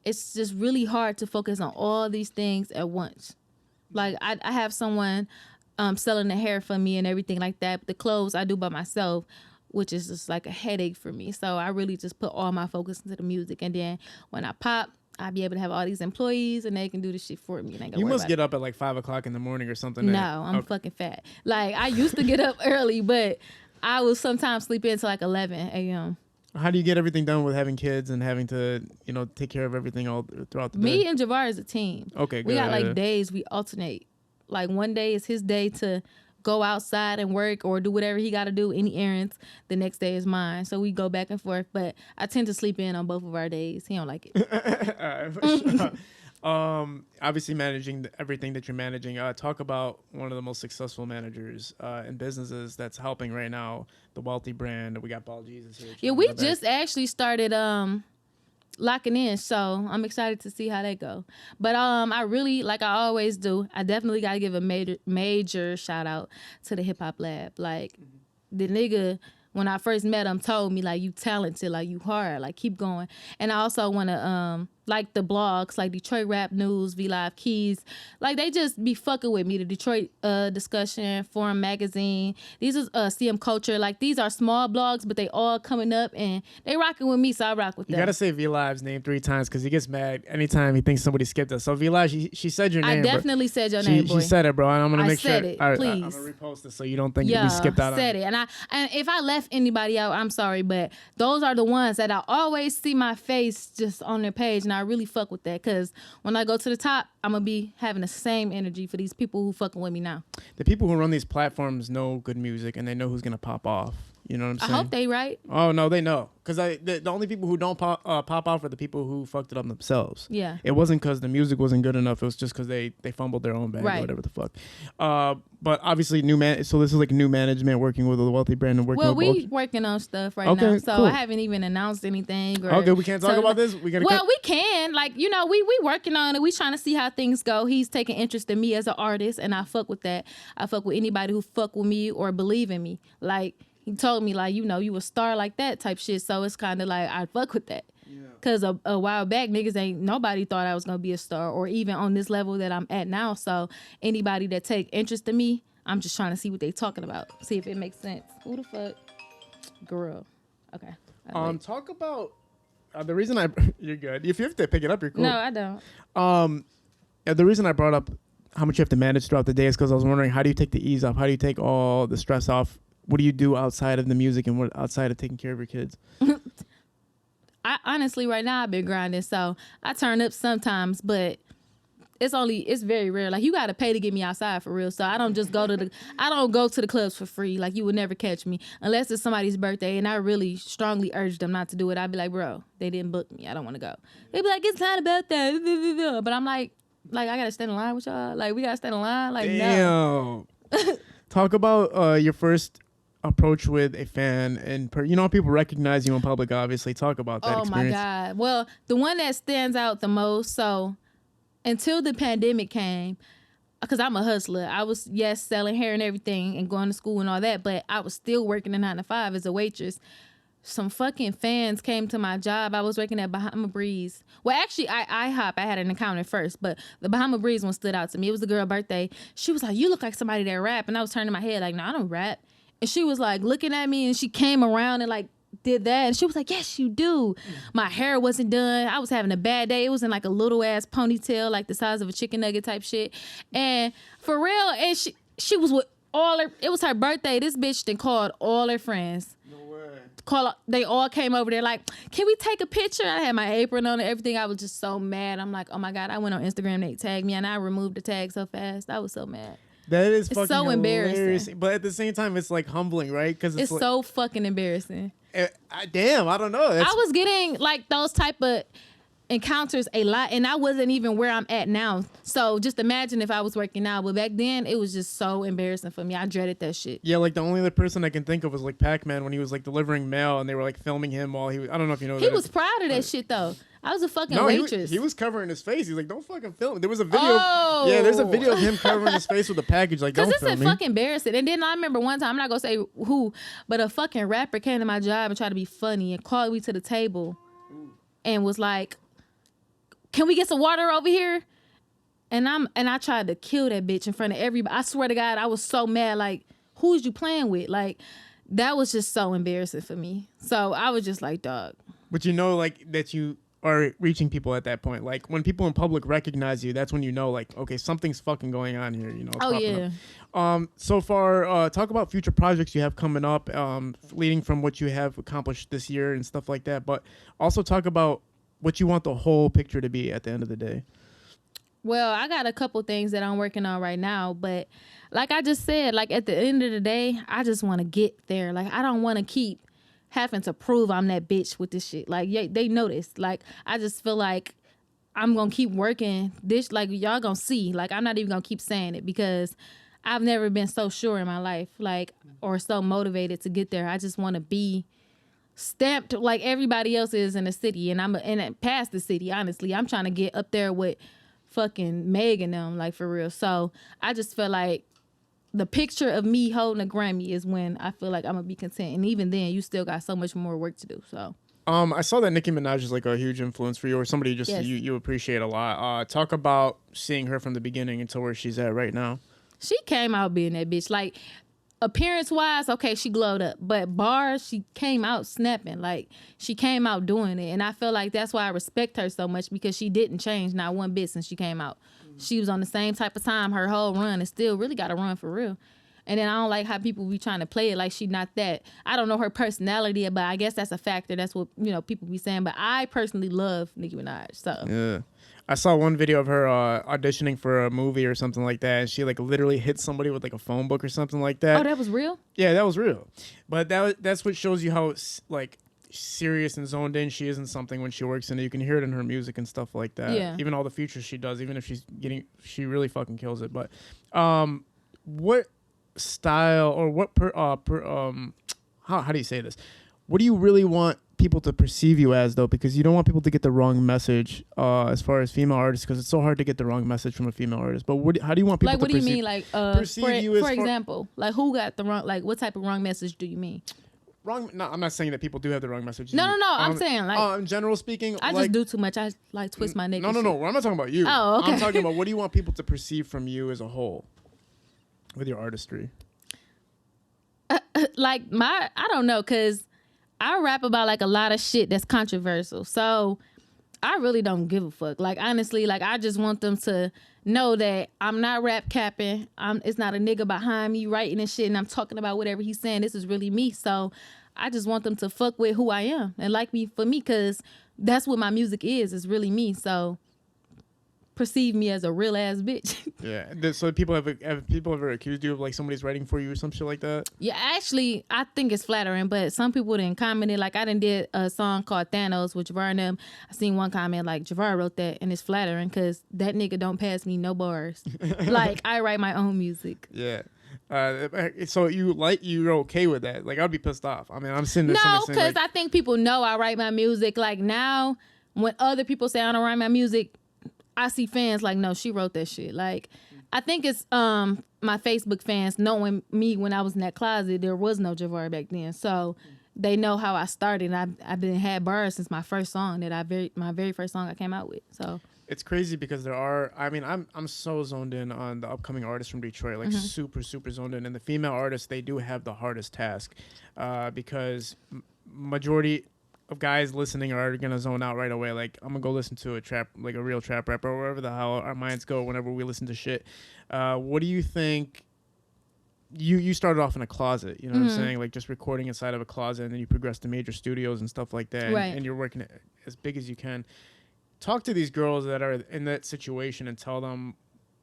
it's just really hard to focus on all these things at once. Like, I have someone selling the hair for me and everything like that. But the clothes I do by myself, which is just like a headache for me. So I really just put all my focus into the music. And then when I pop, I'll be able to have all these employees and they can do the shit for me. And you must get up at like 5 o'clock in the morning or something. No, I'm fucking fat. Like, I used to get up early, but I will sometimes sleep in until like 11 a.m. How do you get everything done with having kids and having to, take care of everything all throughout the day? Me and Javar is a team. Okay, good. We got like days we alternate. Like, one day is his day to go outside and work or do whatever he got to do, any errands. The next day is mine. So we go back and forth. But I tend to sleep in on both of our days. He don't like it. All right, for sure. Obviously, managing everything that you're managing. Talk about one of the most successful managers in businesses that's helping right now, the Wealthy brand. We got Ball Jesus here. Yeah, we just actually started locking in, so I'm excited to see how that go. But I really, like I always do, I definitely got to give a major shout out to the Hip Hop Lab. Like, the nigga, when I first met him, told me, like, you talented, like, you hard, like, keep going. And I also want to, like, the blogs, like Detroit Rap News, V-Live Keys, like, they just be fucking with me. The Detroit Discussion, Forum Magazine, these are CM Culture. Like, these are small blogs, but they all coming up, and they rocking with me, so I rock with them. You gotta say V-Live's name 3 times because he gets mad anytime he thinks somebody skipped us. So V-Live, she said your name. I definitely said your name, boy. She said it, bro, and I'm gonna make sure. I said it, please. I'm gonna repost it so you don't think we skipped out on it. I said it. And if I left anybody out, I'm sorry, but those are the ones that I always see my face just on their page, and I really fuck with that because when I go to the top, I'm gonna be having the same energy for these people who fucking with me now. The people who run these platforms know good music and they know who's gonna pop off. You know what I'm saying? I hope they right. Oh no, they know. Because the only people who don't pop off are the people who fucked it up themselves. Yeah. It wasn't because the music wasn't good enough. It was just because they fumbled their own bag or whatever the fuck. But obviously so this is like new management working with a wealthy brand and working with we working on stuff right now. So cool. I haven't even announced anything. Okay, we can't talk about this? We can. Like, you know, we working on it. We trying to see how things go. He's taking interest in me as an artist, and I fuck with that. I fuck with anybody who fuck with me or believe in me. Like, he told me, like, you know, you a star like that type shit. So it's kind of like, I fuck with that. Because a while back, nobody thought I was going to be a star or even on this level that I'm at now. So anybody that take interest in me, I'm just trying to see what they talking about. See if it makes sense. Who the fuck? Girl. Okay. Talk about the reason you're good. If you have to pick it up, you're cool. No, I don't. The reason I brought up how much you have to manage throughout the day is because I was wondering, how do you take the ease off? How do you take all the stress off? What do you do outside of the music and what outside of taking care of your kids? I honestly, right now, I've been grinding, so I turn up sometimes, but it's very rare. Like, you got to pay to get me outside for real. So I don't just go to the clubs for free. Like, you would never catch me unless it's somebody's birthday, and I really strongly urge them not to do it. I'd be like, bro, they didn't book me. I don't want to go. They'd be like, it's not about that. But I'm like, I got to stand in line with y'all. Like, we got to stand in line. Like, damn. No. Talk about your first approach with a fan and people recognize you in public. Obviously, talk about that experience. Oh my God. Well, the one that stands out the most, so until the pandemic came, because I'm a hustler, I was selling hair and everything and going to school and all that, but I was still working a 9 to 5 as a waitress. Some fucking fans came to my job. I was working at Bahama Breeze. Well, actually, IHOP, I had an encounter first, but the Bahama Breeze one stood out to me. It was the girl's birthday. She was like, you look like somebody that rap. And I was turning my head like, no, I don't rap. And she was like looking at me, and she came around and like did that. And she was like, yes, you do. My hair wasn't done. I was having a bad day. It was in like a little ass ponytail, like the size of a chicken nugget type shit. And for real, and she was with it was her birthday. This bitch then called all her friends. No way. They all came over there like, can we take a picture? I had my apron on and everything. I was just so mad. I'm like, oh my God. I went on Instagram, they tagged me, and I removed the tag so fast. I was so mad. That is fucking so embarrassing. But at the same time, it's like humbling, right? Because it's so fucking embarrassing. Damn, I don't know. I was getting like those type of encounters a lot, and I wasn't even where I'm at now. So just imagine if I was working now. But back then, it was just so embarrassing for me. I dreaded that shit. Yeah, like the only other person I can think of was like Pac-Man when he was like delivering mail, and they were like filming him while he was. I don't know if you know. He was proud of that shit though. I was a fucking waitress. He was covering his face. He's like, don't fucking film. There was a video. Oh. Yeah, there's a video of him covering his face with a package. Like, don't film me. Because it's fucking embarrassing. And then I remember one time, I'm not going to say who, but a fucking rapper came to my job and tried to be funny and called me to the table and was like, can we get some water over here? And I tried to kill that bitch in front of everybody. I swear to God, I was so mad. Like, who is you playing with? Like, that was just so embarrassing for me. So I was just like, dog. But like, that you are reaching people at that point. Like, when people in public recognize you, that's when you know, like, okay, something's fucking going on here. It's popping up. So far, talk about future projects you have coming up, leading from what you have accomplished this year and stuff like that. But also talk about what you want the whole picture to be at the end of the day. Well, I got a couple things that I'm working on right now, but like I just said, like at the end of the day, I just want to get there. Like, I don't want to keep having to prove I'm that bitch with this shit. Like, yeah, they noticed. Like, I just feel like I'm going to keep working this. Like, y'all going to see. Like, I'm not even going to keep saying it because I've never been so sure in my life, like, or so motivated to get there. I just want to be stamped like everybody else is in the city. And past the city, honestly. I'm trying to get up there with fucking Meg and them, like, for real. So I just feel like the picture of me holding a Grammy is when I feel like I'm gonna be content. And even then, you still got so much more work to do. So. I saw that Nicki Minaj is like a huge influence for you, or somebody just Yes. you appreciate a lot. Talk about seeing her from the beginning until where she's at right now. She came out being that bitch. Like, appearance-wise, okay, she glowed up. But bars, she came out snapping. Like, she came out doing it. And I feel like that's why I respect her so much, because she didn't change not one bit since she came out. She was on the same type of time her whole run, and still really got to run for real. And then I don't like how people be trying to play it like she not that. I don't know her personality, but I guess that's a factor. That's what, people be saying. But I personally love Nicki Minaj. So Yeah. I saw one video of her auditioning for a movie or something like that, and she like literally hit somebody with like a phone book or something like that. Oh, that was real? Yeah, that was real. But that's what shows you how like serious and zoned in she is in something when she works in it. You can hear it in her music and stuff like that. Yeah. Even all the features she does, even if she really fucking kills it. But what style or what how do you say this? What do you really want people to perceive you as, though? Because you don't want people to get the wrong message as far as female artists, because it's so hard to get the wrong message from a female artist. But how do you want people like, to perceive? Like, what do you mean? Like, perceive you as for example, like, who got the wrong, like, what type of wrong message do you mean? Wrong? No, I'm not saying that people do have the wrong message. No. I'm saying, like, in general speaking, I just do too much. I like twist my neck. No. I'm not talking about you. Oh, okay. I'm talking about what do you want people to perceive from you as a whole with your artistry. Like, I don't know, because I rap about like a lot of shit that's controversial. So I really don't give a fuck. Like, honestly, like, I just want them to know that I'm not rap capping. It's not a nigga behind me writing and shit, and I'm talking about whatever he's saying. This is really me. So I just want them to fuck with who I am and like me for me, because that's what my music is. It's really me. So perceive me as a real ass bitch. Yeah. So people have people ever accused you of like somebody's writing for you or some shit like that? Yeah, actually, I think it's flattering, but some people didn't comment it. Like, I done did a song called Thanos with Javar and them. I seen one comment like, Javar wrote that, and it's flattering because that nigga don't pass me no bars. Like, I write my own music. Yeah. So you're okay with that? Like, I'd be pissed off. I mean, I'm sitting there. No, because I think people know I write my music. Like, now, when other people say I don't write my music, I see fans like, no, she wrote that shit. Like, I think it's my Facebook fans knowing me when I was in that closet. There was no Javar back then, so they know how I started. I've been had bars since my first song my very first song I came out with. So it's crazy because I'm so zoned in on the upcoming artists from Detroit, like super zoned in, and the female artists, they do have the hardest task because majority of guys listening are gonna zone out right away. Like, I'm gonna go listen to a real trap rapper, or wherever the hell our minds go whenever we listen to shit. What do you think? You started off in a closet, you know what I'm saying? Like, just recording inside of a closet, and then you progress to major studios and stuff like that, right. and you're working as big as you can. Talk to these girls that are in that situation and tell them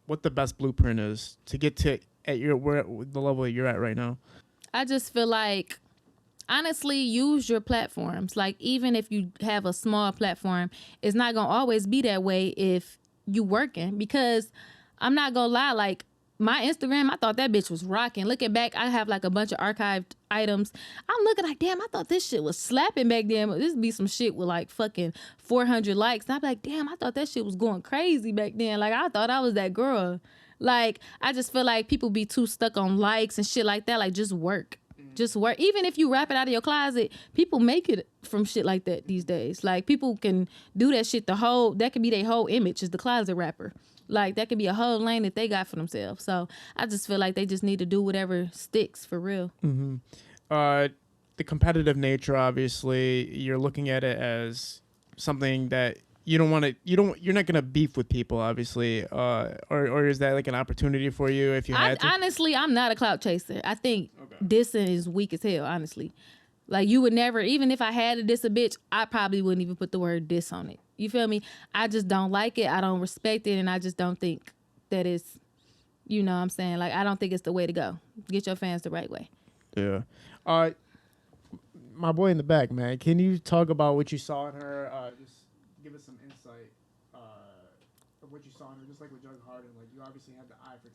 what the best blueprint is to get to the level that you're at right now. I just feel like, honestly, use your platforms. Like, even if you have a small platform, it's not going to always be that way if you working. Because I'm not going to lie, like, my Instagram, I thought that bitch was rocking. Looking back, I have like a bunch of archived items. I'm looking like, damn, I thought this shit was slapping back then. This be some shit with like fucking 400 likes. And I'm like, damn, I thought that shit was going crazy back then. Like, I thought I was that girl. Like, I just feel like people be too stuck on likes and shit like that. Like, just work. Just work. Even if you rap it out of your closet, people make it from shit like that these days. Like, people can do that shit. That could be their whole image, is the closet rapper. Like, that could be a whole lane that they got for themselves. So I just feel like they just need to do whatever sticks for real. Mm-hmm. The competitive nature, obviously, you're looking at it as something that you don't want to. You're not gonna beef with people, obviously. Or is that like an opportunity for you if you had to? Honestly, I'm not a clout chaser. I think dissing is weak as hell. Honestly, like, you would never. Even if I had to diss a bitch, I probably wouldn't even put the word diss on it. You feel me? I just don't like it. I don't respect it, and I just don't think that it's, you know what I'm saying? Like, I don't think it's the way to go. Get your fans the right way. Yeah. My boy in the back, man, can you talk about what you saw in her? Just give us some insight of what you saw in her, just like with Jug Harden. Like, you obviously have the eye for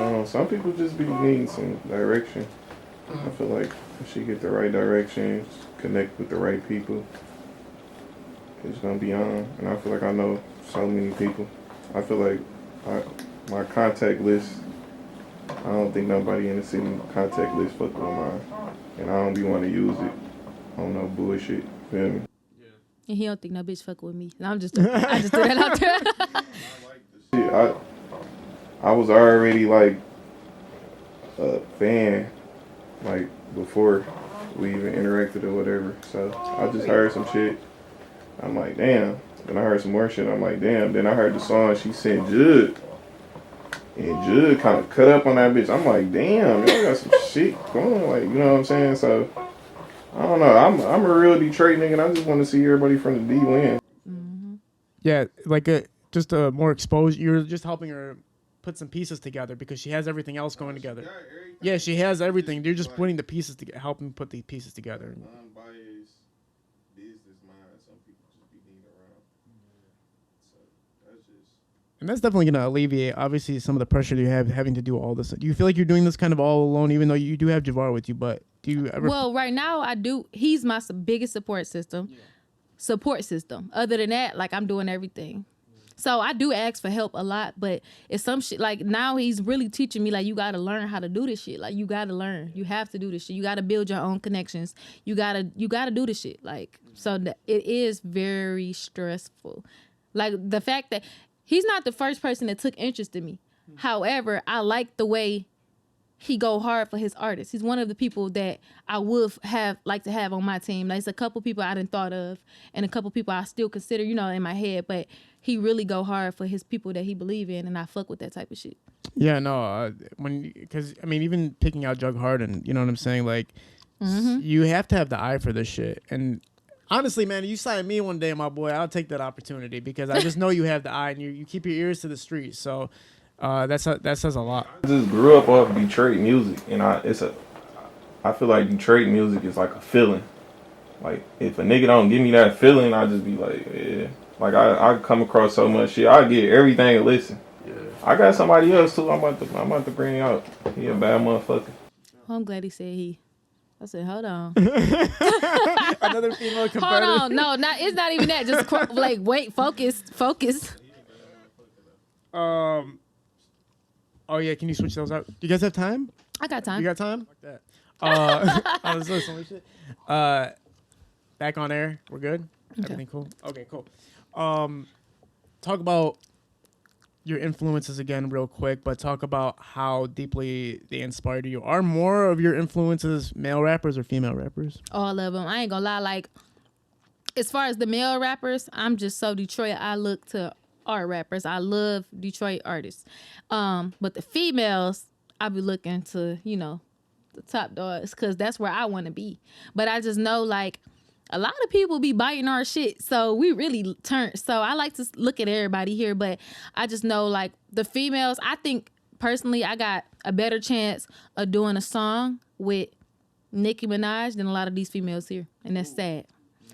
talent. Some people just be needing some direction. I feel like if she get the right direction, connect with the right people, it's gonna be on. And I feel like I know so many people. I feel like my contact list I don't think nobody in the city contact list fuck with mine. And I don't be want to use it on no bullshit. Feel me? And he don't think no bitch fuck with me. No, I just threw that out there. Shit, I was already like a fan, like before we even interacted or whatever. So I just heard some shit. I'm like, damn. Then I heard some more shit. I'm like, damn. Then I heard the song she sent Jud. And Jud kind of cut up on that bitch. I'm like, damn, y'all got some shit going. Like, you know what I'm saying? So, I don't know. I'm a real Detroit nigga, and I just want to see everybody from the D win. Mm-hmm. Yeah, like just a more exposed. You're just helping her put some pieces together because she has everything else going together. Yeah, she has everything. You're just putting the pieces together, helping put the pieces together. Unbiased business mind. Some people just be needing around. So that's just. And that's definitely going to alleviate, obviously, some of the pressure you have having to do all this. Do you feel like you're doing this kind of all alone, even though you do have Javar with you? But do you ever? Well, right now I do. He's my biggest support system. Yeah. Other than that, like, I'm doing everything. So I do ask for help a lot, but it's some shit. Like, now he's really teaching me, like, you got to learn how to do this shit. Like, you got to learn. You have to do this shit. You got to build your own connections. You got to do this shit. Like, so it is very stressful. Like, the fact that he's not the first person that took interest in me. However, I like the way he go hard for his artists. He's one of the people that I would like to have on my team. There's a couple people I didn't thought of, and a couple people I still consider, in my head. But he really go hard for his people that he believe in, and I fuck with that type of shit. Yeah, no, because even picking out Jug Harden, you know what I'm saying? Like, you have to have the eye for this shit. And honestly, man, you sign me one day, my boy, I'll take that opportunity because I just know you have the eye and you keep your ears to the streets. So that says a lot. I just grew up off Detroit music, and I feel like Detroit music is like a feeling. Like, if a nigga don't give me that feeling, I just be like, yeah. Like, I come across so much shit. I get everything and listen. Yeah. I got somebody else too. I'm about to bring out. He a bad motherfucker. Well, I'm glad he said he. I said, hold on. Another female competitor. Hold on. No, it's not even that. Just like, wait, focus. Oh yeah, can you switch those out? Do you guys have time? I got time. You got time? Like that. I was listening. Shit. Back on air. We're good. Okay. Everything cool? Okay, cool. Talk about your influences again real quick, but talk about how deeply they inspired you. Are more of your influences male rappers or female rappers? All of them. I ain't gonna lie. Like, as far as the male rappers, I'm just so Detroit. I look to art rappers. I love Detroit artists. But the females, I be looking to, the top dogs, because that's where I want to be. But I just know, like, a lot of people be biting our shit, so we really turn. So I like to look at everybody here, but I just know, like, the females, I think personally I got a better chance of doing a song with Nicki Minaj than a lot of these females here, and that's sad.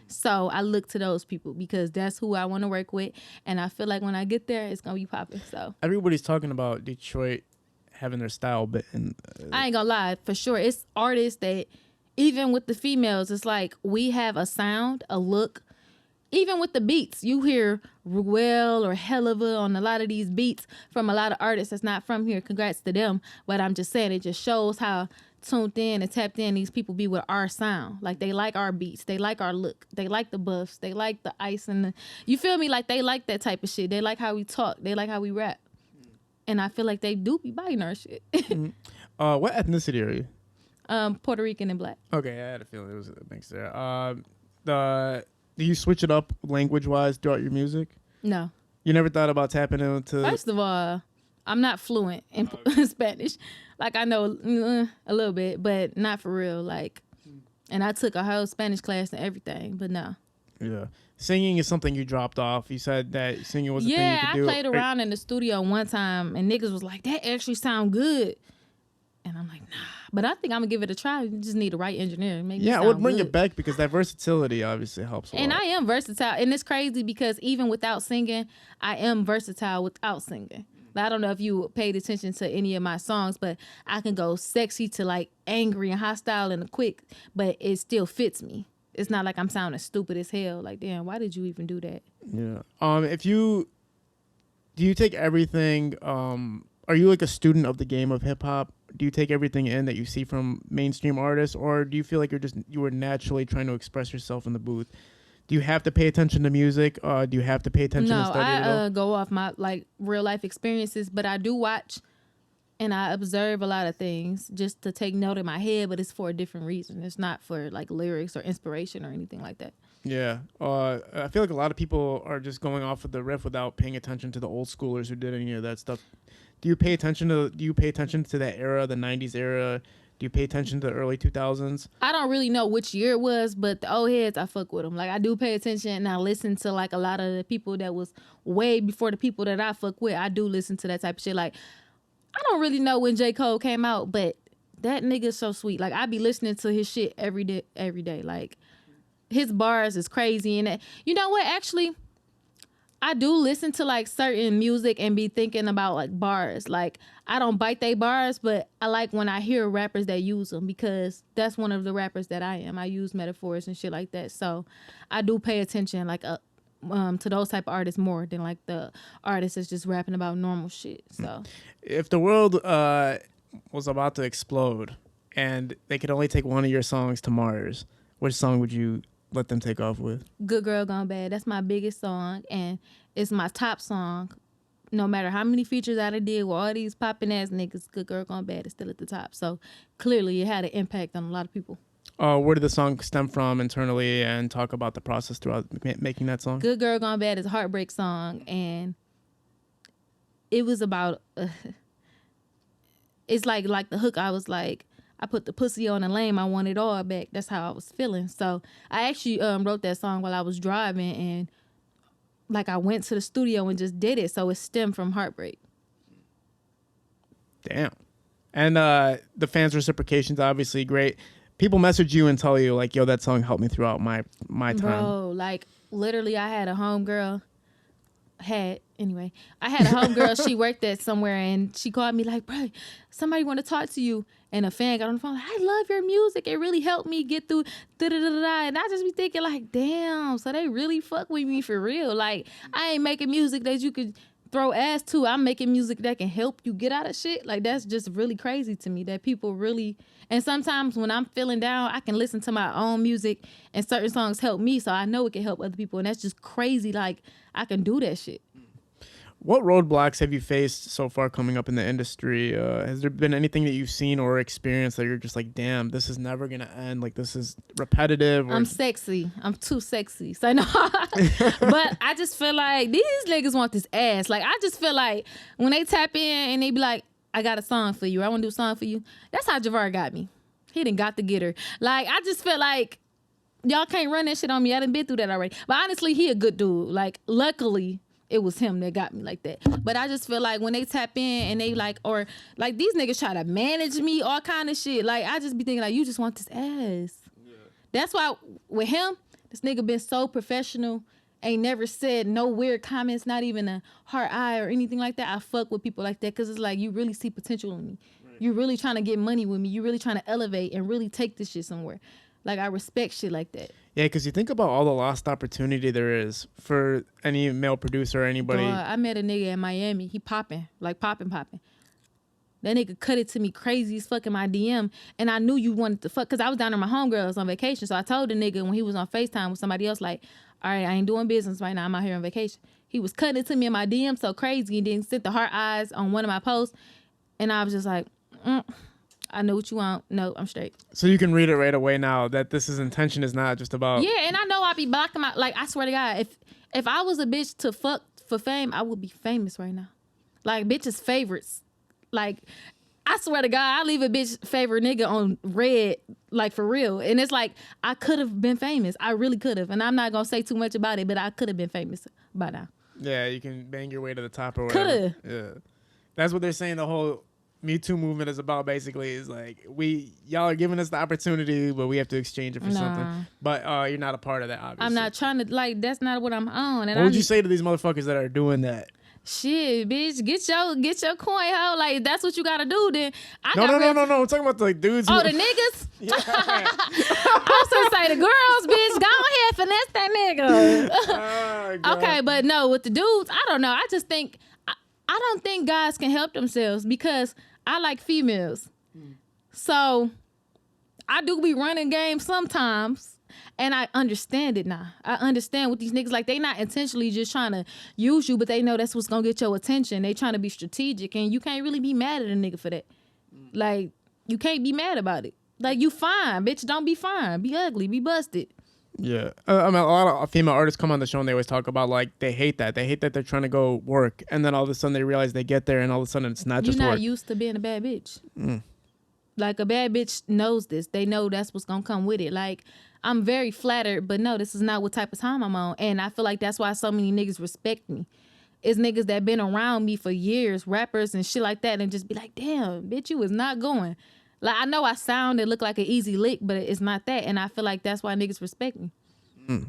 So I look to those people because that's who I want to work with, and I feel like when I get there, it's gonna be popping. So everybody's talking about Detroit having their style, but I ain't gonna lie, for sure, it's artists that. Even with the females, it's like we have a sound, a look. Even with the beats, you hear Ruel or Helliva on a lot of these beats from a lot of artists that's not from here. Congrats to them. But I'm just saying, it just shows how tuned in and tapped in these people be with our sound. Like, they like our beats. They like our look. They like the buffs. They like the ice and the... You feel me? Like, they like that type of shit. They like how we talk. They like how we rap. And I feel like they do be biting our shit. What ethnicity are you? Puerto Rican and black. Okay, I had a feeling it was a mix there. Do you switch it up language-wise throughout your music? No. You never thought about tapping into... First of all, I'm not fluent in Spanish. Like, I know a little bit, but not for real. Like, and I took a whole Spanish class and everything, but no. Yeah. Singing is something you dropped off. You said that singing was a thing you could do. Yeah, I played around in the studio one time, and niggas was like, that actually sound good. And I'm like, nah. But I think I'm going to give it a try. You just need the right engineer. Yeah, I would bring it back because that versatility obviously helps a lot. And I am versatile. And it's crazy because even without singing, I am versatile without singing. I don't know if you paid attention to any of my songs, but I can go sexy to, like, angry and hostile and quick, but it still fits me. It's not like I'm sounding stupid as hell. Like, damn, why did you even do that? Yeah. Do you take everything are you like a student of the game of hip hop? Do you take everything in that you see from mainstream artists, or do you feel like you were naturally trying to express yourself in the booth? Do you have to pay attention to music? Do you have to pay attention to study it all? I go off my like real life experiences, but I do watch and I observe a lot of things just to take note in my head, but it's for a different reason. It's not for like lyrics or inspiration or anything like that. Yeah. I feel like a lot of people are just going off of the riff without paying attention to the old schoolers who did any of that stuff. Do you pay attention to that era, the 90s era? Do you pay attention to the early 2000s? I don't really know which year it was, but the old heads, I fuck with them. Like, I do pay attention, and I listen to, like, a lot of the people that was way before the people that I fuck with. I do listen to that type of shit. Like, I don't really know when J. Cole came out, but that nigga's so sweet. Like, I be listening to his shit every day. Like, his bars is crazy. And you know what? Actually, I do listen to, like, certain music and be thinking about, like, bars. Like, I don't bite they bars, but I like when I hear rappers that use them because that's one of the rappers that I am. I use metaphors and shit like that. So I do pay attention, like, to those type of artists more than, like, the artists that's just rapping about normal shit. So if the world was about to explode and they could only take one of your songs to Mars, which song would you let them take off with? Good Girl Gone Bad. That's my biggest song, and it's my top song. No matter how many features I did with all these popping ass niggas, Good Girl Gone Bad is still at the top. So clearly it had an impact on a lot of people. Where did the song stem from internally, and talk about the process throughout making that song? Good Girl Gone Bad is a Heartbreak song, and it was about it's like the hook. I was like, I put the pussy on the lane, I want it all back. That's how I was feeling. So I actually wrote that song while I was driving, and like I went to the studio and just did it. So it stemmed from Heartbreak. Damn. And the fans' reciprocation's obviously great. People message you and tell you, like, yo, that song helped me throughout my time. Bro, like, literally, I had a homegirl. I had a homegirl. She worked at somewhere, and she called me like, bro, somebody want to talk to you. And a fan got on the phone like, I love your music. It really helped me get through da-da-da-da. And I just be thinking like, damn, so they really fuck with me for real. Like, I ain't making music that you could throw ass to. I'm making music that can help you get out of shit. Like, that's just really crazy to me that people really. And sometimes when I'm feeling down, I can listen to my own music and certain songs help me, so I know it can help other people. And that's just crazy. Like, I can do that shit. What roadblocks have you faced so far coming up in the industry? Has there been anything that you've seen or experienced that you're just like, damn, this is never going to end? Like, this is repetitive? I'm sexy. I'm too sexy. So no. But I just feel like these niggas want this ass. Like, I just feel like when they tap in and they be like, I got a song for you. I want to do a song for you. That's how Javar got me. He done got the getter. Like, I just feel like y'all can't run that shit on me. I done been through that already. But honestly, he a good dude. Like, luckily, it was him that got me like that. But I just feel like when they tap in and they like, or like these niggas try to manage me, all kind of shit. Like, I just be thinking like, you just want this ass. Yeah. That's why with him, this nigga been so professional. Ain't never said no weird comments, not even a hard eye or anything like that. I fuck with people like that because it's like you really see potential in me. Right. You really trying to get money with me. You really trying to elevate and really take this shit somewhere. Like, I respect shit like that. Yeah, because you think about all the lost opportunity there is for any male producer or anybody. I met a nigga in Miami. He popping, like popping. That nigga cut it to me crazy as fuck in my DM. And I knew you wanted to fuck because I was down there with my homegirls on vacation. So I told the nigga when he was on FaceTime with somebody else, like, all right, I ain't doing business right now. I'm out here on vacation. He was cutting it to me in my DM so crazy and then sent the heart eyes on one of my posts. And I was just like, I know what you want. No, I'm straight. So you can read it right away now that this intention is not just about. Yeah, and I know I be blocking my, like, I swear to God, if I was a bitch to fuck for fame, I would be famous right now. Like, bitches' favorites. Like, I swear to God, I leave a bitch favorite nigga on red, like, for real. And it's like, I could have been famous. I really could have. And I'm not going to say too much about it, but I could have been famous by now. Yeah, you can bang your way to the top or whatever. Could have. Yeah. That's what they're saying the whole Me Too movement is about, basically, is like, y'all are giving us the opportunity, but we have to exchange it for something. But you're not a part of that, obviously. I'm not trying to, like, that's not what I'm on. And what would you say to these motherfuckers that are doing that? Shit, bitch, get your coin, hoe. Like, that's what you gotta do. Then No. I'm talking about the like dudes. Oh, the niggas. Yeah. I was gonna say the girls, bitch. Go ahead, finesse that nigga. Oh, okay, but no, with the dudes, I don't know. I just think I don't think guys can help themselves because I like females. So I do be running games sometimes, and I understand it now. I understand what these niggas like. They not intentionally just trying to use you, but they know that's what's gonna get your attention. They trying to be strategic, and you can't really be mad at a nigga for that. Like, you can't be mad about it. Like, you fine, bitch. Don't be fine. Be ugly. Be busted. Yeah. I mean, a lot of female artists come on the show and they always talk about, like, they hate that. They hate that they're trying to go work, and then all of a sudden they realize they get there, and all of a sudden it's not just work. You're not used to being a bad bitch. Like, a bad bitch knows this. They know that's what's gonna come with it. Like, I'm very flattered, but no, this is not what type of time I'm on. And I feel like that's why so many niggas respect me. It's niggas that been around me for years, rappers and shit like that, and just be like, damn, bitch, you was not going. Like, I know I sound and look like an easy lick, but it's not that. And I feel like that's why niggas respect me.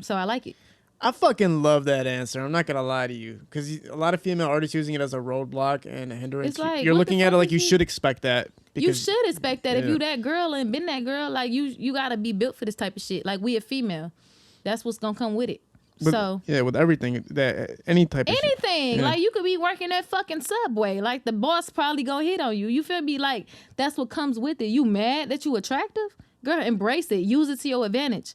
So I like it. I fucking love that answer. I'm not gonna lie to you, because a lot of female artists using it as a roadblock and a hindrance. It's like, you're what looking the at it fuck like is you he- should expect that. You should expect that. If Yeah. you that girl and been that girl, like, you gotta be built for this type of shit. Like, we a female. That's what's gonna come with it. So yeah, with everything, that any type of shit. anything. Yeah. Like, you could be working at fucking Subway. Like, the boss probably gonna hit on you. You feel me? Like, that's what comes with it. You mad that you attractive? Girl, embrace it. Use it to your advantage.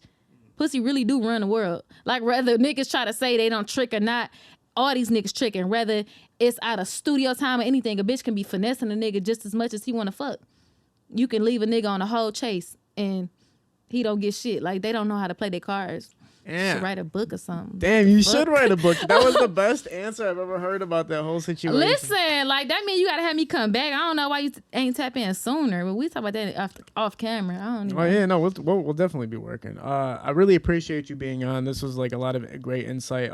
Pussy really do run the world. Like, whether niggas try to say they don't trick or not, all these niggas tricking. Whether it's out of studio time or anything, a bitch can be finessing a nigga just as much as he wanna fuck. You can leave a nigga on a whole chase and he don't get shit. Like, they don't know how to play their cards. Yeah. Should write a book or something. Damn, you should write a book. That was the best answer I've ever heard about that whole situation. Listen, like, that means you gotta have me come back. I don't know why you ain't tap in sooner, but we talk about that off camera. I don't know. Oh yeah, no, we'll definitely be working. I really appreciate you being on. This was like a lot of great insight.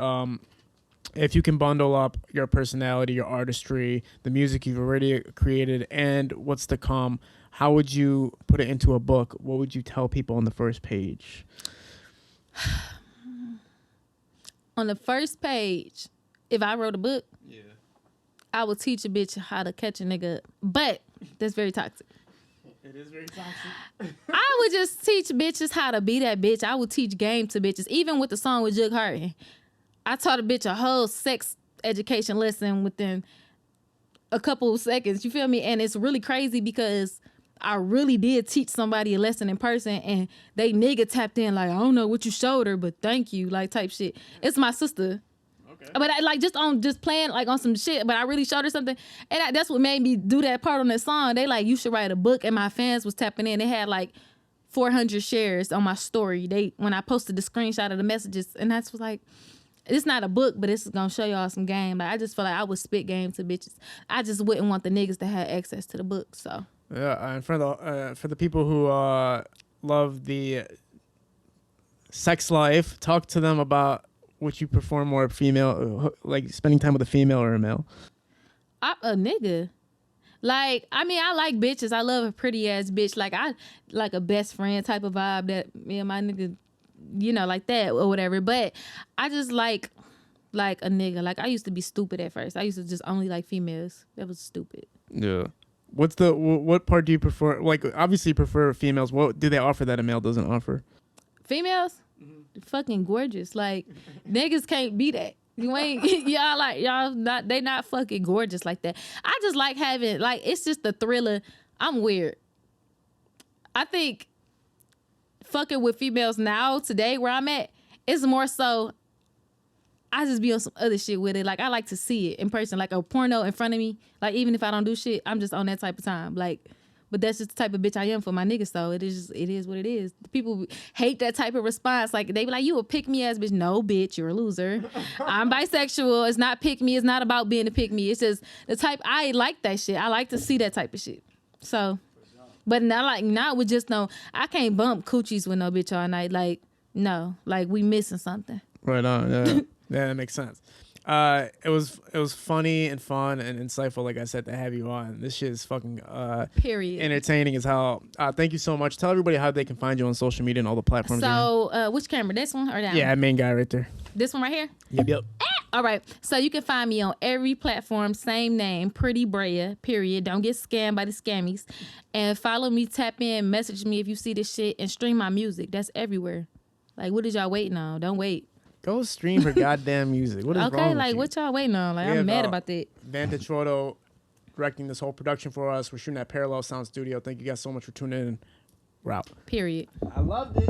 If you can bundle up your personality, your artistry, the music you've already created, and what's to come, how would you put it into a book? What would you tell people on the first page? On the first page, if I wrote a book, I would teach a bitch how to catch a nigga up. But that's very toxic. It is very toxic. I would just teach bitches how to be that bitch. I would teach game to bitches. Even with the song with Jug Harton, I taught a bitch a whole sex education lesson within a couple of seconds. You feel me? And it's really crazy because I really did teach somebody a lesson in person, and they nigga tapped in like, I don't know what you showed her, but thank you, like, type shit. It's my sister. Okay. But I like just playing like on some shit, but I really showed her something, and that's what made me do that part on that song. They like, you should write a book, and my fans was tapping in. They had like 400 shares on my story. When I posted the screenshot of the messages, and that's was like, it's not a book, but it's gonna show y'all some game. Like, I just feel like I would spit game to bitches. I just wouldn't want the niggas to have access to the book, so. Yeah, and for the people who love the sex life, talk to them about what you prefer more, female, like spending time with a female or a male. A nigga. Like, I mean, I like bitches. I love a pretty ass bitch. Like, I like a best friend type of vibe that me and my nigga, you know, like that or whatever. But I just like a nigga. Like, I used to be stupid at first. I used to just only like females. That was stupid. Yeah. What part do you prefer? Like, obviously you prefer females. What do they offer that a male doesn't offer? Females? Fucking gorgeous. Like, niggas can't be that. You ain't y'all not, they not fucking gorgeous like that. I just like having, like, it's just the thriller. I'm weird. I think fucking with females now, today, where I'm at, it's more so I just be on some other shit with it. Like, I like to see it in person, like a porno in front of me. Like, even if I don't do shit, I'm just on that type of time. Like, but that's just the type of bitch I am for my niggas. So it is what it is. People hate that type of response. Like, they be like, you a pick me ass bitch. No, bitch, you're a loser. I'm bisexual. It's not pick me. It's not about being a pick me. It's just the type, I like that shit. I like to see that type of shit. So, but now with just no, I can't bump coochies with no bitch all night. Like, no, like, we missing something. Right on. Yeah. Yeah, that makes sense. It was funny and fun and insightful, like I said, to have you on. This shit is fucking Period. entertaining as hell. Thank you so much. Tell everybody how they can find you on social media and all the platforms. So, which camera? This one or that one? Yeah, main guy right there. This one right here? Yep. All right. So you can find me on every platform, same name, Pretty Brayah, period. Don't get scammed by the scammies. And follow me, tap in, message me if you see this shit, and stream my music. That's everywhere. Like, what is y'all waiting on? Don't wait. Go stream her goddamn music. What is wrong Okay, with like you? what y'all waiting on? Like We I'm have, mad about that. Vantage Photo directing this whole production for us. We're shooting at Parallel Sound Studio. Thank you guys so much for tuning in. We're out. Period. I loved it.